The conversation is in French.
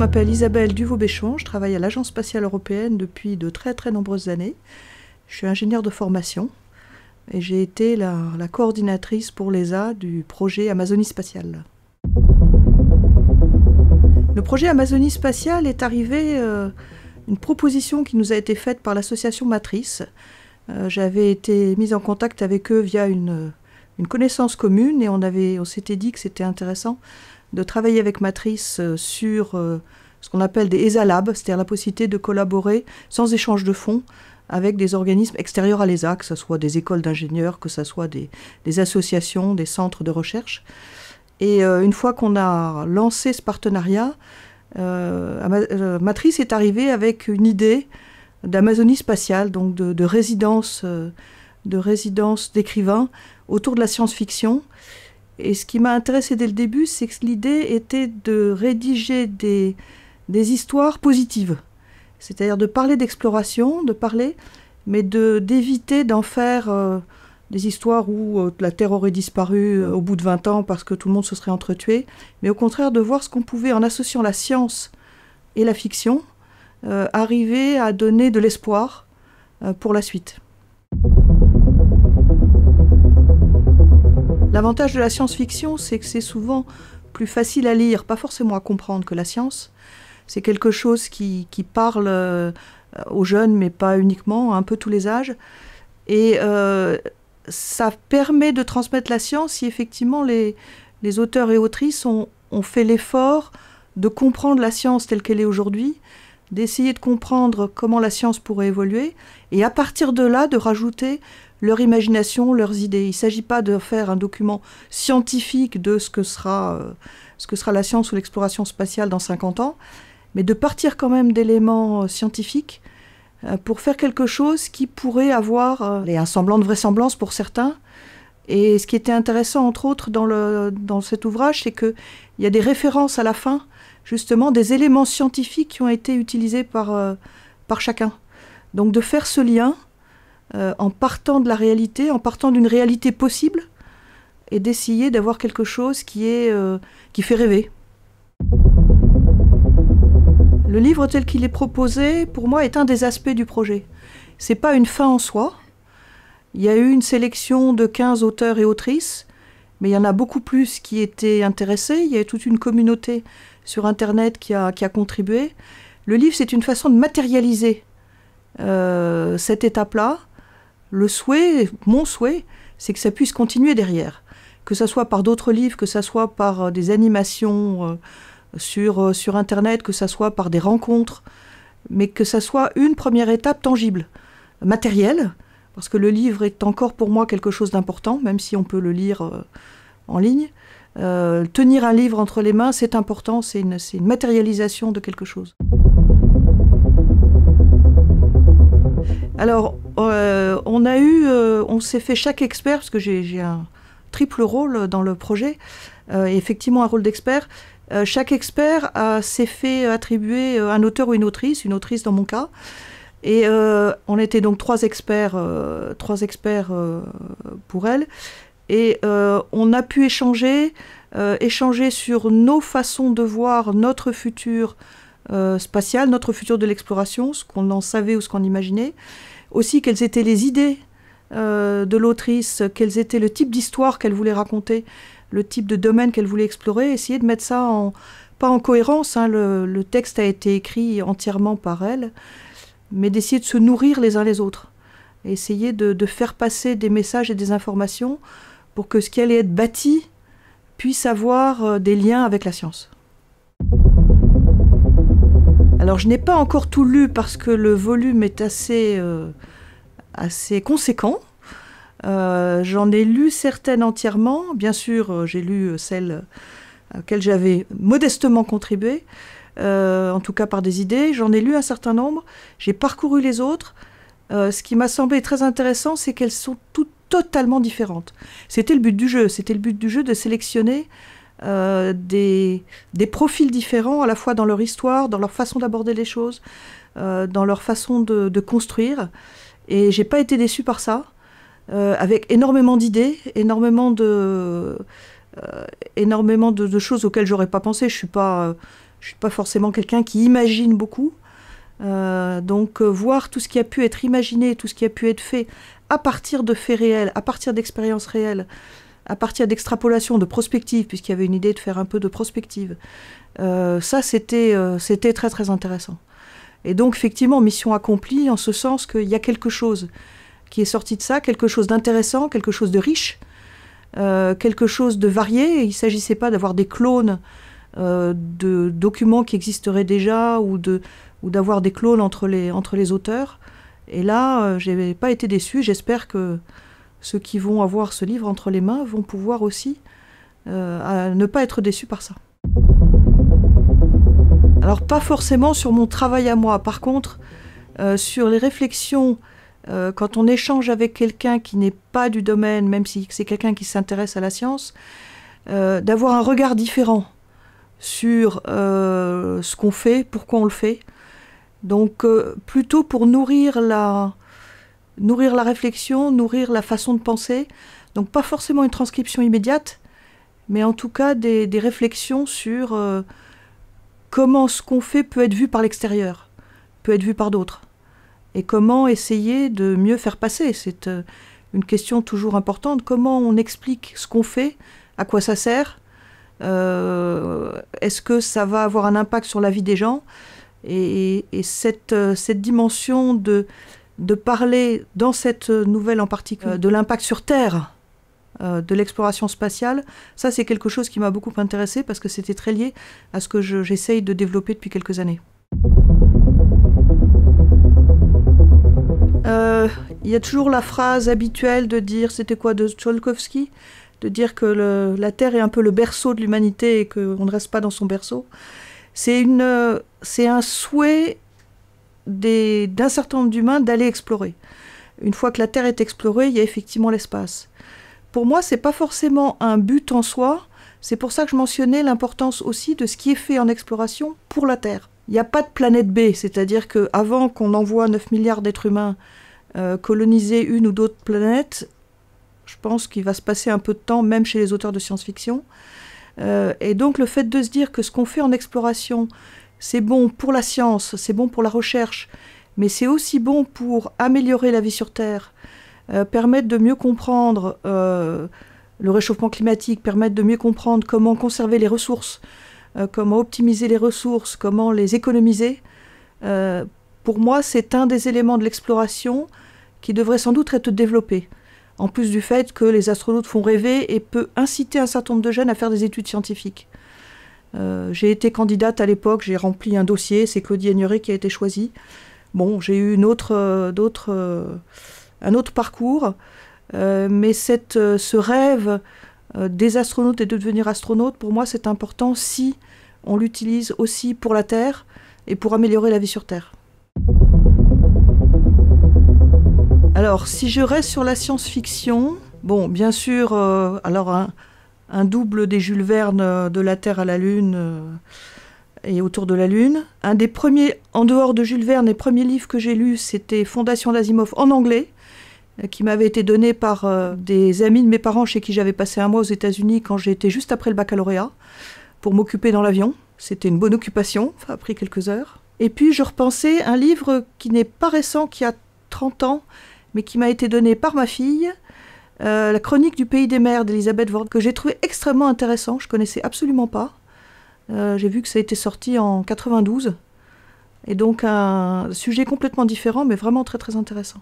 m'appelle Isabelle Duvaux-Béchon, je travaille à l'Agence spatiale européenne depuis de très nombreuses années. Je suis ingénieure de formation et j'ai été la coordinatrice pour l'ESA du projet Amazonie spatiale. Le projet Amazonie spatiale est arrivé, une proposition qui nous a été faite par l'association Matrice. J'avais été mise en contact avec eux via une connaissance commune et on s'était dit que c'était intéressant de travailler avec Matrice sur ce qu'on appelle des ESA Labs, c'est-à-dire la possibilité de collaborer sans échange de fonds avec des organismes extérieurs à l'ESA, que ce soit des écoles d'ingénieurs, que ce soit des associations, des centres de recherche. Et une fois qu'on a lancé ce partenariat, Matrice est arrivée avec une idée d'Amazonie spatiale, donc de résidence d'écrivains autour de la science-fiction. Et ce qui m'a intéressée dès le début, c'est que l'idée était de rédiger des histoires positives. C'est-à-dire de parler d'exploration, mais d'éviter d'en faire des histoires où la Terre aurait disparu au bout de 20 ans parce que tout le monde se serait entretué, mais au contraire de voir ce qu'on pouvait, en associant la science et la fiction, arriver à donner de l'espoir pour la suite. L'avantage de la science-fiction, c'est que c'est souvent plus facile à lire, pas forcément à comprendre que la science. C'est quelque chose qui parle aux jeunes, mais pas uniquement, à un peu tous les âges. Et ça permet de transmettre la science si effectivement les auteurs et autrices ont fait l'effort de comprendre la science telle qu'elle est aujourd'hui, d'essayer de comprendre comment la science pourrait évoluer, et à partir de là, de rajouter leur imagination, leurs idées. Il ne s'agit pas de faire un document scientifique de ce que sera la science ou l'exploration spatiale dans 50 ans, mais de partir quand même d'éléments scientifiques pour faire quelque chose qui pourrait avoir un semblant de vraisemblance pour certains. Et ce qui était intéressant, entre autres, dans cet ouvrage, c'est qu'il y a des références à la fin, justement, des éléments scientifiques qui ont été utilisés par chacun. Donc de faire ce lien en partant de la réalité, en partant d'une réalité possible, et d'essayer d'avoir quelque chose qui fait rêver. Le livre tel qu'il est proposé, pour moi, est un des aspects du projet. C'est pas une fin en soi. Il y a eu une sélection de 15 auteurs et autrices, mais il y en a beaucoup plus qui étaient intéressés. Il y a toute une communauté sur Internet qui a contribué. Le livre, c'est une façon de matérialiser cette étape-là. Mon souhait, c'est que ça puisse continuer derrière. Que ce soit par d'autres livres, que ce soit par des animations sur Internet, que ce soit par des rencontres, mais que ce soit une première étape tangible, matérielle, parce que le livre est encore pour moi quelque chose d'important, même si on peut le lire en ligne. Tenir un livre entre les mains, c'est important, c'est une matérialisation de quelque chose. Alors, on s'est fait chaque expert, parce que j'ai un triple rôle dans le projet, et effectivement un rôle d'expert. Chaque expert s'est fait attribuer un auteur ou une autrice dans mon cas. Et on était donc trois experts pour elle. Et on a pu échanger sur nos façons de voir notre futur spatial, notre futur de l'exploration, ce qu'on en savait ou ce qu'on imaginait. Aussi, quelles étaient les idées de l'autrice, quels étaient le type d'histoire qu'elle voulait raconter, le type de domaine qu'elle voulait explorer, essayer de mettre ça pas en cohérence, hein, le texte a été écrit entièrement par elle, mais d'essayer de se nourrir les uns les autres, et essayer de faire passer des messages et des informations pour que ce qui allait être bâti puisse avoir des liens avec la science. Alors je n'ai pas encore tout lu parce que le volume est assez conséquent. J'en ai lu certaines entièrement. Bien sûr, j'ai lu celles auxquelles j'avais modestement contribué, en tout cas par des idées. J'en ai lu un certain nombre. J'ai parcouru les autres. Ce qui m'a semblé très intéressant, c'est qu'elles sont toutes totalement différentes. C'était le but du jeu. C'était le but du jeu de sélectionner des profils différents, à la fois dans leur histoire, dans leur façon d'aborder les choses, dans leur façon de construire. Et j'ai pas été déçue par ça. Avec énormément d'idées, énormément de choses auxquelles j'aurais pas pensé. Je Je ne suis pas forcément quelqu'un qui imagine beaucoup. Voir tout ce qui a pu être imaginé, tout ce qui a pu être fait à partir de faits réels, à partir d'expériences réelles, à partir d'extrapolation, de prospective, puisqu'il y avait une idée de faire un peu de prospective, c'était très très intéressant. Et donc effectivement, mission accomplie en ce sens qu'il y a quelque chose qui est sorti de ça, quelque chose d'intéressant, quelque chose de riche, quelque chose de varié. Il ne s'agissait pas d'avoir des clones de documents qui existeraient déjà ou d'avoir des clones entre les auteurs. Et là, je n'ai pas été déçue. J'espère que ceux qui vont avoir ce livre entre les mains vont pouvoir aussi ne pas être déçus par ça. Alors pas forcément sur mon travail à moi. Par contre, sur les réflexions, quand on échange avec quelqu'un qui n'est pas du domaine, même si c'est quelqu'un qui s'intéresse à la science, d'avoir un regard différent sur ce qu'on fait, pourquoi on le fait. Donc plutôt pour nourrir la réflexion, nourrir la façon de penser. Donc pas forcément une transcription immédiate, mais en tout cas des réflexions sur comment ce qu'on fait peut être vu par l'extérieur, peut être vu par d'autres. Et comment essayer de mieux faire passer. C'est une question toujours importante. Comment on explique ce qu'on fait, à quoi ça sert, est-ce que ça va avoir un impact sur la vie des gens, et cette dimension de parler dans cette nouvelle en particulier de l'impact sur Terre de l'exploration spatiale, ça c'est quelque chose qui m'a beaucoup intéressée parce que c'était très lié à ce que j'essaye de développer depuis quelques années. Il y a toujours la phrase habituelle de dire, c'était quoi, de Tsiolkovsky, de dire que la Terre est un peu le berceau de l'humanité et qu'on ne reste pas dans son berceau. C'est un souhait d'un certain nombre d'humains d'aller explorer. Une fois que la Terre est explorée, il y a effectivement l'espace. Pour moi, ce n'est pas forcément un but en soi, c'est pour ça que je mentionnais l'importance aussi de ce qui est fait en exploration pour la Terre. Il n'y a pas de planète B, c'est-à-dire qu'avant qu'on envoie 9 milliards d'êtres humains coloniser une ou d'autres planètes, je pense qu'il va se passer un peu de temps, même chez les auteurs de science-fiction. Et donc le fait de se dire que ce qu'on fait en exploration, c'est bon pour la science, c'est bon pour la recherche, mais c'est aussi bon pour améliorer la vie sur Terre, permettre de mieux comprendre le réchauffement climatique, permettre de mieux comprendre comment conserver les ressources, comment optimiser les ressources, comment les économiser. Pour moi, c'est un des éléments de l'exploration qui devrait sans doute être développé. En plus du fait que les astronautes font rêver et peut inciter un certain nombre de jeunes à faire des études scientifiques. J'ai été candidate à l'époque, j'ai rempli un dossier, c'est Claudie Aigneret qui a été choisie. Bon, j'ai eu un autre parcours, mais ce rêve des astronautes et de devenir astronaute, pour moi, c'est important si on l'utilise aussi pour la Terre et pour améliorer la vie sur Terre. Alors, si je reste sur la science-fiction, bon, bien sûr, un double des Jules Verne de la Terre à la Lune et autour de la Lune. Un des premiers, en dehors de Jules Verne, les premiers livres que j'ai lus, c'était Fondation d'Asimov en anglais, qui m'avait été donné par des amis de mes parents chez qui j'avais passé un mois aux États-Unis quand j'étais juste après le baccalauréat, pour m'occuper dans l'avion. C'était une bonne occupation, ça a pris quelques heures. Et puis je repensais un livre qui n'est pas récent, qui a 30 ans, mais qui m'a été donné par ma fille, La chronique du pays des mers d'Elisabeth Ward, que j'ai trouvé extrêmement intéressant, je ne connaissais absolument pas. J'ai vu que ça a été sorti en 92, et donc un sujet complètement différent, mais vraiment très très intéressant.